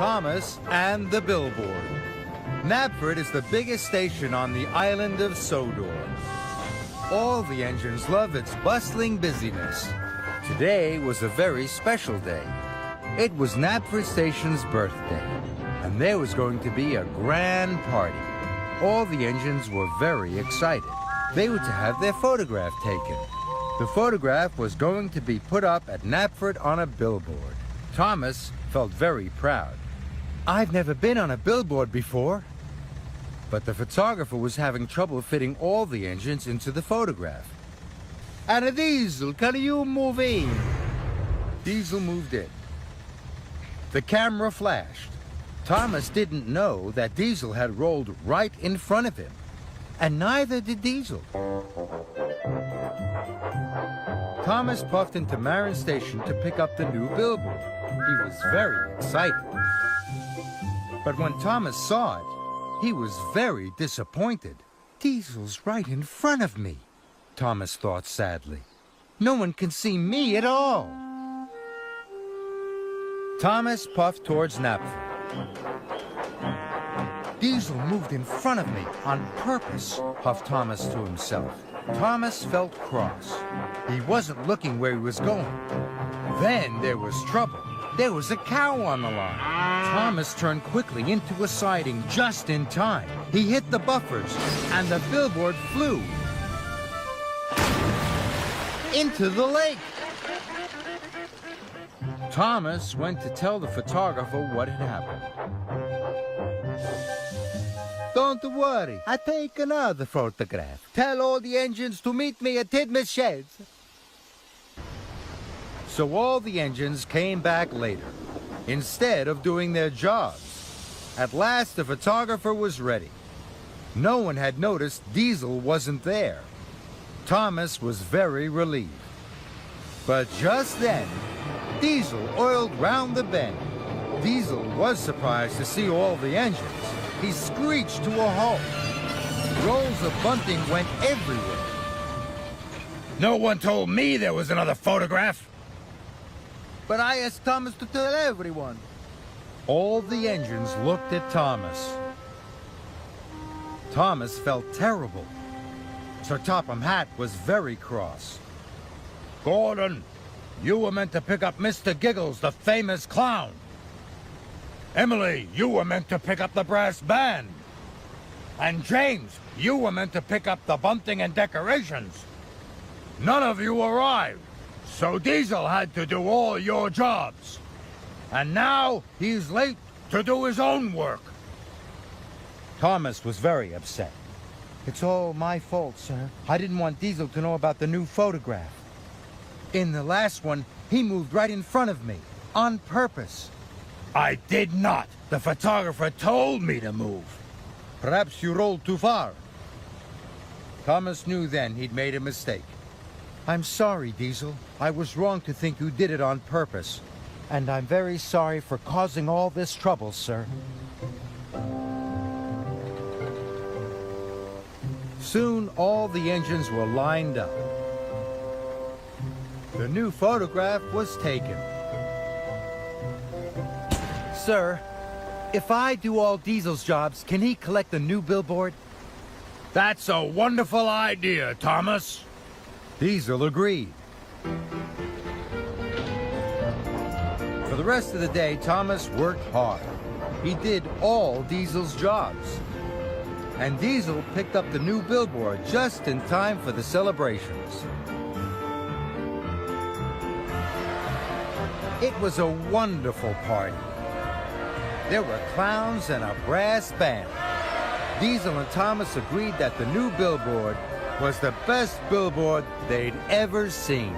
Thomas and the Billboard. Knapford is the biggest station on the island of Sodor. All the engines love its bustling busyness. Today was a very special day. It was Knapford Station's birthday, and there was going to be a grand party. All the engines were very excited. They were to have their photograph taken. The photograph was going to be put up at Knapford on a billboard. Thomas felt very proud. I've never been on a billboard before. But the photographer was having trouble fitting all the engines into the photograph. And Diesel, can you move in? Diesel moved in. The camera flashed. Thomas didn't know that Diesel had rolled right in front of him. And neither did Diesel. Thomas puffed into Marin Station to pick up the new billboard. He was very excited. But when Thomas saw it, he was very disappointed. Diesel's right in front of me, Thomas thought sadly. No one can see me at all. Thomas puffed towards Knapford. Diesel moved in front of me on purpose, puffed Thomas to himself. Thomas felt cross. He wasn't looking where he was going. Then there was trouble. There was a cow on the line. Thomas turned quickly into a siding just in time. He hit the buffers, and the billboard flew into the lake. Thomas went to tell the photographer what had happened. Don't worry, I'll take another photograph. Tell all the engines to meet me at Tidmouth Sheds. So all the engines came back later, instead of doing their jobs. At last, the photographer was ready. No one had noticed Diesel wasn't there. Thomas was very relieved. But just then, Diesel oiled round the bend. Diesel was surprised to see all the engines. He screeched to a halt. Rolls of bunting went everywhere. No one told me there was another photograph. But I asked Thomas to tell everyone. All the engines looked at Thomas. Thomas felt terrible. Sir Topham Hatt was very cross. Gordon, you were meant to pick up Mr. Giggles, the famous clown. Emily, you were meant to pick up the brass band. And James, you were meant to pick up the bunting and decorations. None of you arrived, so Diesel had to do all your jobs. And now he's late to do his own work. Thomas was very upset. It's all my fault, sir. I didn't want Diesel to know about the new photograph. In the last one, he moved right in front of me, on purpose. I did not. The photographer told me to move. Perhaps you rolled too far. Thomas knew then he'd made a mistake. I'm sorry, Diesel. I was wrong to think you did it on purpose. And I'm very sorry for causing all this trouble, sir. Soon all the engines were lined up. The new photograph was taken. Sir, if I do all Diesel's jobs, can he collect the new billboard? That's a wonderful idea, Thomas. Diesel agreed. For the rest of the day, Thomas worked hard. He did all Diesel's jobs. And Diesel picked up the new billboard just in time for the celebrations. It was a wonderful party. There were clowns and a brass band. Diesel and Thomas agreed that the new billboard was the best billboard they'd ever seen.